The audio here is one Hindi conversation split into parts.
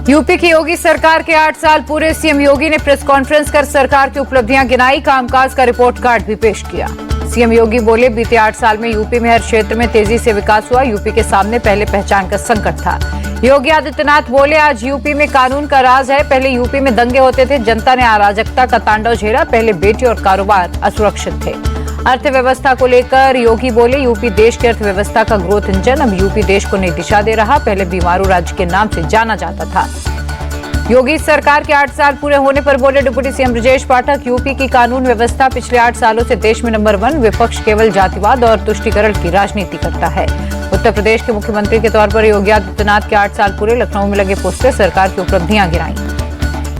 यूपी की योगी सरकार के 8 साल पूरे। सीएम योगी ने प्रेस कॉन्फ्रेंस कर सरकार की उपलब्धियां गिनाई, कामकाज का रिपोर्ट कार्ड भी पेश किया। सीएम योगी बोले, बीते 8 साल में यूपी में हर क्षेत्र में तेजी से विकास हुआ। यूपी के सामने पहले पहचान का संकट था। योगी आदित्यनाथ बोले, आज यूपी में कानून का राज है। पहले यूपी में दंगे होते थे, जनता ने अराजकता का तांडव झेला। पहले बेटी और कारोबार असुरक्षित थे। अर्थव्यवस्था को लेकर योगी बोले, यूपी देश की अर्थव्यवस्था का ग्रोथ इंजन। अब यूपी देश को नई दिशा दे रहा। पहले बीमारू राज्य के नाम से जाना जाता था। योगी सरकार के 8 साल पूरे होने पर बोले deputy CM Brajesh Pathak, UP की कानून व्यवस्था पिछले 8 सालों से देश में नंबर 1। विपक्ष केवल जातिवाद और तुष्टीकरण की राजनीति करता है। उत्तर प्रदेश के मुख्यमंत्री के तौर पर योगी आदित्यनाथ के 8 साल पूरे। लखनऊ में लगे पोस्टर सरकार की उपलब्धियां गिनाई।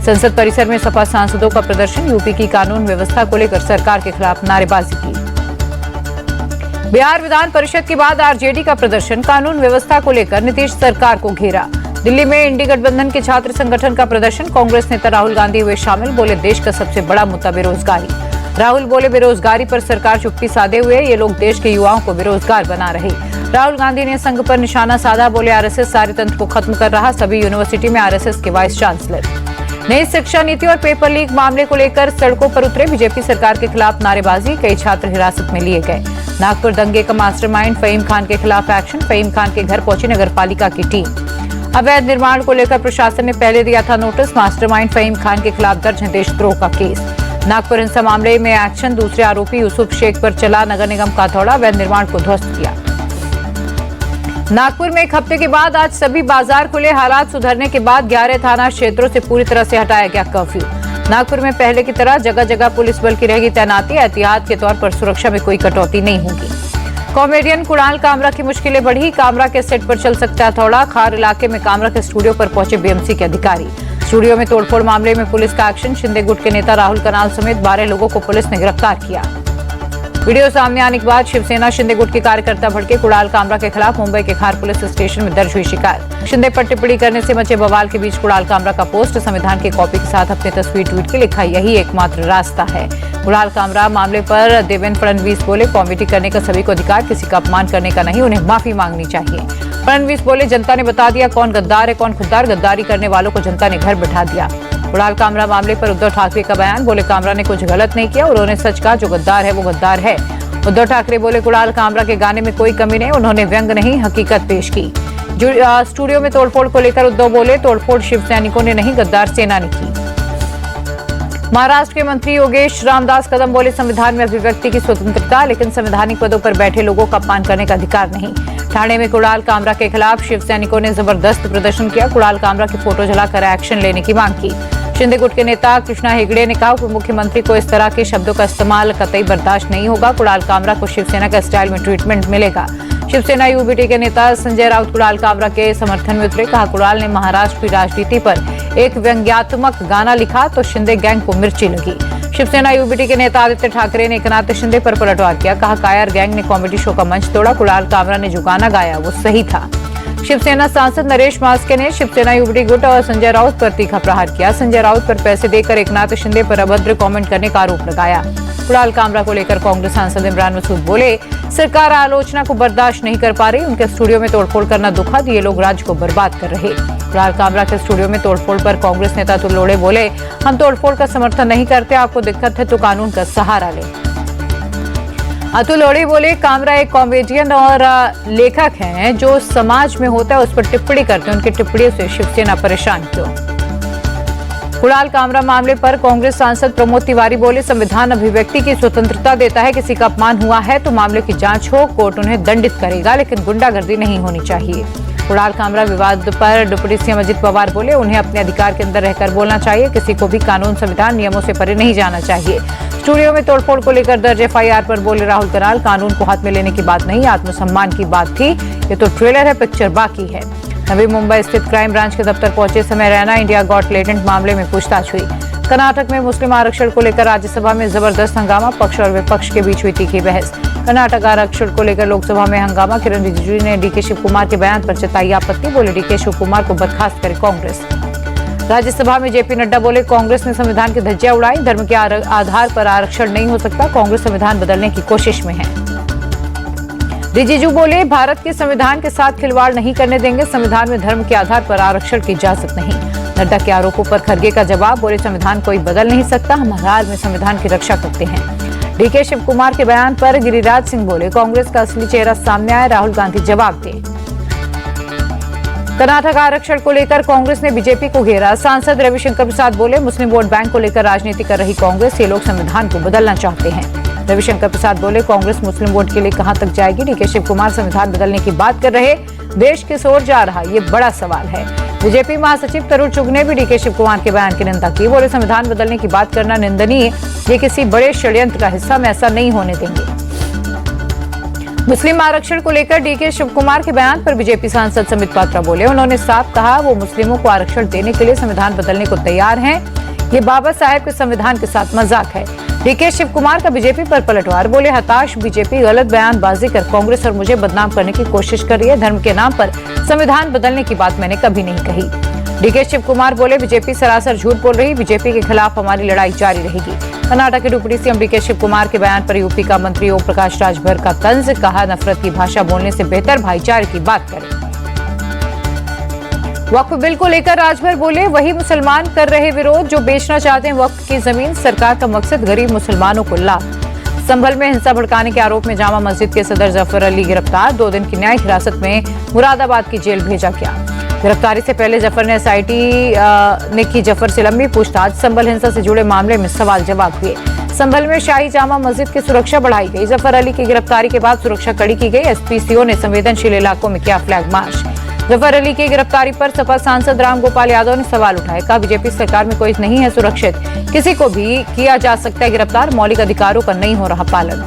संसद परिसर में सपा सांसदों का प्रदर्शन। यूपी की कानून व्यवस्था को लेकर सरकार के खिलाफ नारेबाजी की। बिहार विधान परिषद के बाद आरजेडी का प्रदर्शन। कानून व्यवस्था को लेकर नीतीश सरकार को घेरा। दिल्ली में इंडी गठबंधन के छात्र संगठन का प्रदर्शन। कांग्रेस नेता राहुल गांधी हुए शामिल। बोले, देश का सबसे बड़ा मुद्दा बेरोजगारी। राहुल बोले, बेरोजगारी पर सरकार चुप्पी साधे हुए। ये लोग देश के युवाओं को बेरोजगार बना रहे। राहुल गांधी ने संघ पर निशाना साधा। बोले, आरएसएस सारे तंत्र को खत्म कर रहा। सभी यूनिवर्सिटी में आरएसएस के वाइस चांसलर। नई शिक्षा नीति और पेपर लीक मामले को लेकर सड़कों पर उतरे। बीजेपी सरकार के खिलाफ नारेबाजी। कई छात्र हिरासत में लिए गए। नागपुर दंगे का मास्टरमाइंड फहीम खान के खिलाफ एक्शन। फहीम खान के घर पहुंची नगरपालिका की टीम। अवैध निर्माण को लेकर प्रशासन ने पहले दिया था नोटिस। मास्टरमाइंड फहीम खान के खिलाफ दर्ज है देशद्रोह का केस। नागपुर हिंसा मामले में एक्शन। दूसरे आरोपी यूसुफ शेख पर चला नगर निगम का दौड़ा। अवैध निर्माण को ध्वस्त किया। नागपुर में एक हफ्ते के बाद आज सभी बाजार खुले। हालात सुधरने के बाद 11 थाना क्षेत्रों से पूरी तरह से हटाया गया कर्फ्यू। नागपुर में पहले की तरह जगह जगह पुलिस बल की रहेगी तैनाती। एहतियात के तौर पर सुरक्षा में कोई कटौती नहीं होगी। कॉमेडियन कुणाल कामरा की मुश्किलें बढ़ी। कामरा के सेट पर चल सकता है थोड़ा। खार इलाके में कामरा के स्टूडियो पर पहुंचे बीएमसी के अधिकारी। स्टूडियो में तोड़फोड़ मामले में पुलिस का एक्शन। शिंदे गुट के नेता राहुल कनाल समेत 12 लोगों को पुलिस ने गिरफ्तार किया। वीडियो सामने आने के बाद शिवसेना शिंदे गुट के कार्यकर्ता भड़के। कुणाल कामरा के खिलाफ मुंबई के खार पुलिस स्टेशन में दर्ज हुई शिकायत। शिंदे पर टिप्पणी करने से मचे बवाल के बीच कुणाल कामरा का पोस्ट। संविधान की कॉपी के साथ अपनी तस्वीर ट्वीट के लिखा, यही एकमात्र रास्ता है। कुणाल कामरा मामले पर देवेंद्र फडणवीस बोले, कॉमेडी करने का सभी को अधिकार, किसी का अपमान करने का नहीं। उन्हें माफी मांगनी चाहिए। फडणवीस बोले, जनता ने बता दिया कौन गद्दार है कौन खुददार। गद्दारी करने वालों को जनता ने घर बैठा दिया। कुणाल कामरा मामले पर उद्धव ठाकरे का बयान। बोले, कामरा ने कुछ गलत नहीं किया। उन्होंने सच कहा, जो गद्दार है वो गद्दार है। उद्धव ठाकरे बोले, कुणाल कामरा के गाने में कोई कमी नहीं। उन्होंने व्यंग नहीं हकीकत पेश की। स्टूडियो में तोड़फोड़ को लेकर उद्धव बोले, तोड़फोड़ शिव सैनिकों ने नहीं गद्दार सेना ने की। महाराष्ट्र के मंत्री योगेश रामदास कदम बोले, संविधान में अभिव्यक्ति की स्वतंत्रता, लेकिन संवैधानिक पदों पर बैठे लोगों का अपमान करने का अधिकार नहीं। ठाणे में कुणाल कामरा के खिलाफ शिव सैनिकों ने जबरदस्त प्रदर्शन किया। कुणाल कामरा की फोटो जलाकर एक्शन लेने की मांग की। शिंदे गुट के नेता कृष्णा हेगड़े ने कहा, मुख्यमंत्री को इस तरह के शब्दों का इस्तेमाल कतई बर्दाश्त नहीं होगा। कुणाल कामरा को शिवसेना का स्टाइल में ट्रीटमेंट मिलेगा। शिवसेना यूबीटी के नेता संजय राउत कुणाल कामरा के समर्थन में उतरे। कहा, कुणाल ने महाराष्ट्र की राजनीति पर एक व्यंग्यात्मक गाना लिखा तो शिंदे गैंग को मिर्ची लगी। शिवसेना यूबीटी के नेता आदित्य ठाकरे ने एकनाथ शिंदे पर पलटवार किया। कहा, कायर गैंग ने कॉमेडी शो का मंच तोड़ा। कुणाल कामरा ने जो गाना गाया वो सही था। शिवसेना सांसद नरेश मास्के ने शिवसेना यूबीटी गुट और संजय राउत पर तीखा प्रहार किया। संजय राउत पर पैसे देकर एकनाथ शिंदे पर अभद्र कमेंट करने का आरोप लगाया। कुणाल कामरा को लेकर कांग्रेस सांसद इमरान मसूद बोले, सरकार आलोचना को बर्दाश्त नहीं कर पा रही। उनके स्टूडियो में तोड़फोड़ करना दुखद। ये लोग राज्य को बर्बाद कर रहे। कुणाल कामरा के स्टूडियो में तोड़फोड़ पर कांग्रेस नेता अतुल लोढ़े बोले, हम तोड़फोड़ का समर्थन नहीं करते। आपको दिक्कत है तो कानून का सहारा ले। अतुल लोढ़े बोले, कामरा एक कॉमेडियन और लेखक हैं। जो समाज में होता है उस पर टिप्पणी करते हैं। उनकी टिप्पणियों से शिवसेना परेशान क्यों? कुणाल कामरा मामले पर कांग्रेस सांसद प्रमोद तिवारी बोले, संविधान अभिव्यक्ति की स्वतंत्रता देता है। किसी का अपमान हुआ है तो मामले की जांच हो, कोर्ट उन्हें दंडित करेगा, लेकिन गुंडागर्दी नहीं होनी चाहिए। कुणाल कामरा विवाद पर डिप्टी सीएम अजित पवार बोले, उन्हें अपने अधिकार के अंदर रहकर बोलना चाहिए। किसी को भी कानून संविधान नियमों से परे नहीं जाना चाहिए। स्टूडियो में तोड़फोड़ को लेकर दर्ज एफआईआर पर बोले राहुल कनाल, कानून को हाथ में लेने की बात नहीं, आत्मसम्मान की बात थी। ये तो ट्रेलर है, पिक्चर बाकी है। नवी मुंबई स्थित क्राइम ब्रांच के दफ्तर पहुंचे समय रैना इंडिया गॉट लेटेंट मामले में पूछताछ हुई। कर्नाटक में मुस्लिम आरक्षण को लेकर राज्यसभा में जबरदस्त हंगामा। पक्ष और विपक्ष के बीच हुई तीखी बहस। कर्नाटक आरक्षण को लेकर लोकसभा में हंगामा। किरण रिजिजू ने डीके शिव कुमार के बयान पर जताई आपत्ति। बोले, डीके शिव कुमार को बर्खास्त करे कांग्रेस। राज्यसभा में जेपी नड्डा बोले, कांग्रेस ने संविधान की धज्जियां उड़ाई। धर्म के आधार पर आरक्षण नहीं हो सकता। कांग्रेस संविधान बदलने की कोशिश में है। रिजिजू बोले, भारत के संविधान के साथ खिलवाड़ नहीं करने देंगे, संविधान में धर्म के आधार पर आरक्षण की इजाजत नहीं। नड्डा के आरोपों पर खड़गे का जवाब, बोले संविधान कोई बदल नहीं सकता, हम हर हाल में संविधान की रक्षा करते हैं। डीके शिव कुमार के बयान पर गिरिराज सिंह बोले, कांग्रेस का असली चेहरा सामने आए, राहुल गांधी जवाब दे। कर्नाटक आरक्षण को लेकर कांग्रेस ने बीजेपी को घेरा, सांसद रविशंकर प्रसाद बोले, मुस्लिम वोट बैंक को लेकर राजनीति कर रही कांग्रेस, ये लोग संविधान को बदलना चाहते हैं। रविशंकर प्रसाद बोले, कांग्रेस मुस्लिम वोट के लिए कहां तक जाएगी। डीके शिव कुमार संविधान बदलने की बात कर रहे, देश किस ओर जा रहा, ये बड़ा सवाल है। बीजेपी महासचिव तरुण चुग ने भी डीके शिव कुमार के बयान की निंदा की, बोले संविधान बदलने की बात करना निंदनीय, ये किसी बड़े षड्यंत्र का हिस्सा, में ऐसा नहीं होने देंगे। मुस्लिम आरक्षण को लेकर डीके शिव कुमार के बयान पर बीजेपी सांसद समित पात्रा बोले, उन्होंने साफ कहा वो मुस्लिमों को आरक्षण देने के लिए संविधान बदलने को तैयार हैं, ये बाबा साहेब के संविधान के साथ मजाक है। डीके शिव कुमार का बीजेपी पर पलटवार, बोले हताश बीजेपी गलत बयानबाजी कर कांग्रेस और मुझे बदनाम करने की कोशिश कर रही है, धर्म के नाम पर संविधान बदलने की बात मैंने कभी नहीं कही। डीके शिव कुमार बोले, बीजेपी सरासर झूठ बोल रही, बीजेपी के खिलाफ हमारी लड़ाई जारी रहेगी। कर्नाटक के डिप्टी सीएम डीके शिव कुमार के बयान पर यूपी का मंत्री ओम प्रकाश राजभर का तंज, कहा नफरत की भाषा बोलने से बेहतर भाईचारे की बात करें। वक्फ बिल को लेकर राजभर बोले, वही मुसलमान कर रहे विरोध जो बेचना चाहते हैं वक्फ की जमीन, सरकार का मकसद गरीब मुसलमानों को लाभ। संभल में हिंसा भड़काने के आरोप में जामा मस्जिद के सदर जफर अली गिरफ्तार, 2 दिन की न्यायिक हिरासत में मुरादाबाद की जेल भेजा गया। गिरफ्तारी से पहले जफर ने एसआईटी ने की जफर से लंबी पूछताछ, संभल हिंसा से जुड़े मामले में सवाल जवाब हुए। संभल में शाही जामा मस्जिद की सुरक्षा बढ़ाई गई, जफर अली की गिरफ्तारी के बाद सुरक्षा कड़ी की गई। एसपीसीओ ने संवेदनशील इलाकों में किया फ्लैग मार्च। जफर अली की गिरफ्तारी पर सपा सांसद राम गोपाल यादव ने सवाल उठाए, कहा बीजेपी सरकार में कोई नहीं है सुरक्षित, किसी को भी किया जा सकता है गिरफ्तार, मौलिक अधिकारों का नहीं हो रहा पालन।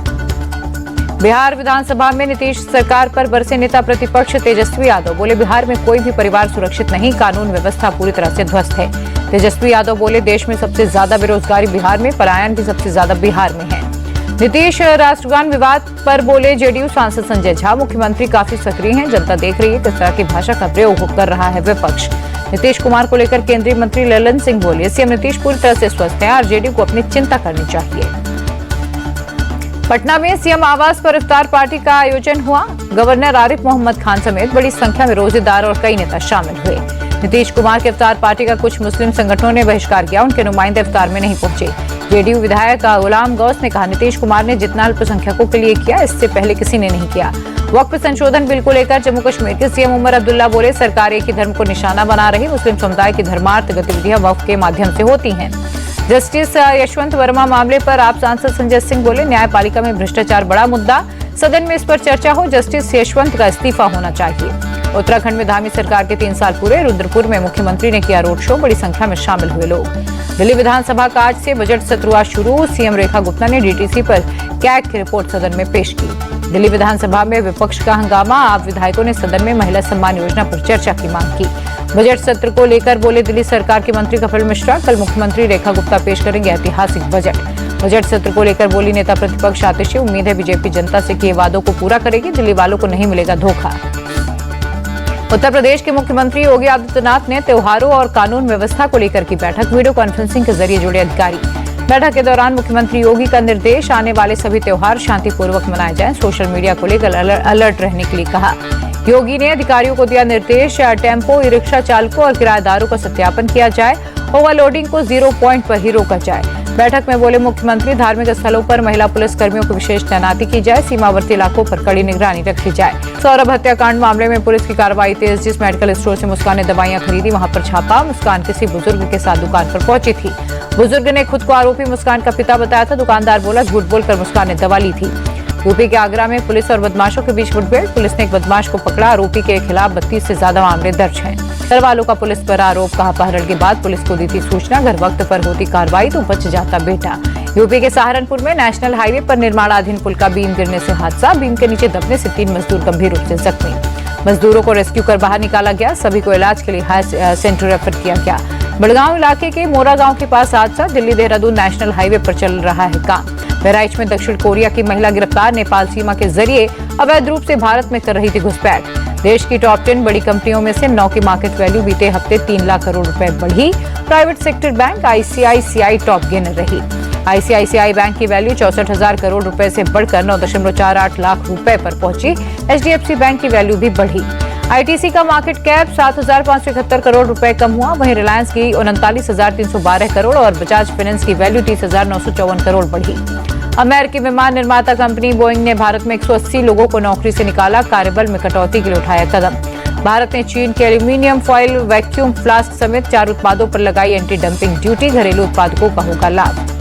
बिहार विधानसभा में नीतीश सरकार पर बरसे नेता प्रतिपक्ष तेजस्वी यादव, बोले बिहार में कोई भी परिवार सुरक्षित नहीं, कानून व्यवस्था पूरी तरह से ध्वस्त है। तेजस्वी यादव बोले, देश में सबसे ज्यादा बेरोजगारी बिहार में, पलायन भी सबसे ज्यादा बिहार में है। नीतीश राष्ट्रगान विवाद पर बोले जेडीयू सांसद संजय झा, मुख्यमंत्री काफी सक्रिय हैं, जनता देख रही है किस तरह की भाषा का प्रयोग कर रहा है विपक्ष। नीतीश कुमार को लेकर केंद्रीय मंत्री ललन सिंह बोले, सीएम नीतीश पूरी तरह से स्वस्थ हैं, आरजेडी को अपनी चिंता करनी चाहिए। पटना में सीएम आवास पर इफ्तार पार्टी का आयोजन हुआ, गवर्नर आरिफ मोहम्मद खान समेत बड़ी संख्या में रोजेदार और कई नेता शामिल हुए। नीतीश कुमार के इफ्तार पार्टी का कुछ मुस्लिम संगठनों ने बहिष्कार किया, उनके नुमाइंदे इफ्तार में नहीं पहुंचे। जेडीयू विधायक गुलाम गौस ने कहा, नीतीश कुमार ने जितना अल्पसंख्यकों के लिए किया, इससे पहले किसी ने नहीं किया। वक्फ संशोधन बिल को लेकर जम्मू कश्मीर के सीएम उमर अब्दुल्ला बोले, सरकार एक ही धर्म को निशाना बना रही, मुस्लिम समुदाय की धर्मार्थ गतिविधियां वक्फ के माध्यम से होती हैं। जस्टिस यशवंत वर्मा मामले पर आप सांसद संजय सिंह बोले, न्यायपालिका में भ्रष्टाचार बड़ा मुद्दा, सदन में इस पर चर्चा हो, जस्टिस यशवंत का इस्तीफा होना चाहिए। उत्तराखंड में धामी सरकार के 3 साल पूरे, रुद्रपुर में मुख्यमंत्री ने किया रोड शो, बड़ी संख्या में शामिल हुए लोग। दिल्ली विधानसभा का आज से बजट सत्र हुआ शुरू, सीएम रेखा गुप्ता ने डीटीसी पर कैग की रिपोर्ट सदन में पेश की। दिल्ली विधानसभा में विपक्ष का हंगामा, आप विधायकों ने सदन में महिला सम्मान योजना पर चर्चा की मांग की। बजट सत्र को लेकर बोले दिल्ली सरकार के मंत्री कपिल मिश्रा, कल मुख्यमंत्री रेखा गुप्ता पेश करेंगे ऐतिहासिक बजट। बजट सत्र को लेकर बोली नेता प्रतिपक्ष आतिशी, उम्मीद है बीजेपी जनता से किए वादों को पूरा करेगी, दिल्ली वालों को नहीं मिलेगा धोखा। उत्तर प्रदेश के मुख्यमंत्री योगी आदित्यनाथ ने त्योहारों और कानून व्यवस्था को लेकर की बैठक, वीडियो कॉन्फ्रेंसिंग के जरिए जुड़े अधिकारी। बैठक के दौरान मुख्यमंत्री योगी का निर्देश, आने वाले सभी त्योहार शांतिपूर्वक मनाए जाएं, सोशल मीडिया को लेकर अलर्ट रहने के लिए कहा। योगी ने अधिकारियों को दिया निर्देश, टेम्पो, ई रिक्शा चालकों और किराएदारों का सत्यापन किया जाए, ओवरलोडिंग को 0 पॉइंट पर ही रोका जाए। बैठक में बोले मुख्यमंत्री, धार्मिक स्थलों पर महिला पुलिस कर्मियों को विशेष तैनाती की जाए, सीमावर्ती इलाकों पर कड़ी निगरानी रखी जाए। सौरभ हत्याकांड मामले में पुलिस की कार्रवाई तेज, जिस मेडिकल स्टोर से मुस्कान ने दवाइयां खरीदी वहां पर छापा, मुस्कान किसी बुजुर्ग के साथ दुकान पर पहुंची थी। बुजुर्ग ने खुद को आरोपी मुस्कान का पिता बताया था, दुकानदार बोला झूठ बोलकर मुस्कान ने दवा ली थी। यूपी के आगरा में पुलिस और बदमाशों के बीच मुठभेड़, पुलिस ने एक बदमाश को पकड़ा, आरोपी के खिलाफ 32 से ज्यादा मामले दर्ज हैं। घर वालों का पुलिस पर आरोप, कहा अपहरण के बाद पुलिस को दी थी सूचना, घर वक्त पर होती कार्रवाई तो बच जाता बेटा। यूपी के सहारनपुर में नेशनल हाईवे पर निर्माणाधीन पुल का बीम गिरने से हादसा, बीम के नीचे दबने से 3 मजदूर गंभीर रूप से जख्मी। मजदूरों को रेस्क्यू कर बाहर निकाला गया, सभी को इलाज के लिए हाई सेंटर रेफर किया गया। बड़गांव इलाके के मोरा गांव के पास हादसा, दिल्ली देहरादून नेशनल हाईवे पर चल रहा है काम। बहराइच में दक्षिण कोरिया की महिला गिरफ्तार, नेपाल सीमा के जरिए अवैध रूप से भारत में कर रही थी घुसपैठ। देश की टॉप 10 बड़ी कंपनियों में से 9 की मार्केट वैल्यू बीते हफ्ते 3 लाख करोड़ रुपए बढ़ी, private sector bank ICICI top gainer रही। आईसीआईसीआई बैंक की वैल्यू 64,000 करोड़ रुपए से बढ़कर 9.48 लाख रुपए पर पहुंची। एचडीएफसी बैंक की वैल्यू भी बढ़ी। आईटीसी का मार्केट कैप 7,571 करोड़ रुपए कम हुआ। वहीं रिलायंस की 39,312 करोड़ और बजाज फाइनेंस की वैल्यू 30,954 करोड़ बढ़ी। अमेरिकी विमान निर्माता कंपनी बोइंग ने भारत में 180 लोगों को नौकरी से निकाला। कार्यबल में कटौती के लिए उठाया कदम। भारत ने चीन के एल्यूमीनियम फॉइल, वैक्यूम फ्लास्क समेत 4 उत्पादों पर लगाई एंटी डंपिंग ड्यूटी। घरेलू उत्पादकों का होगा लाभ।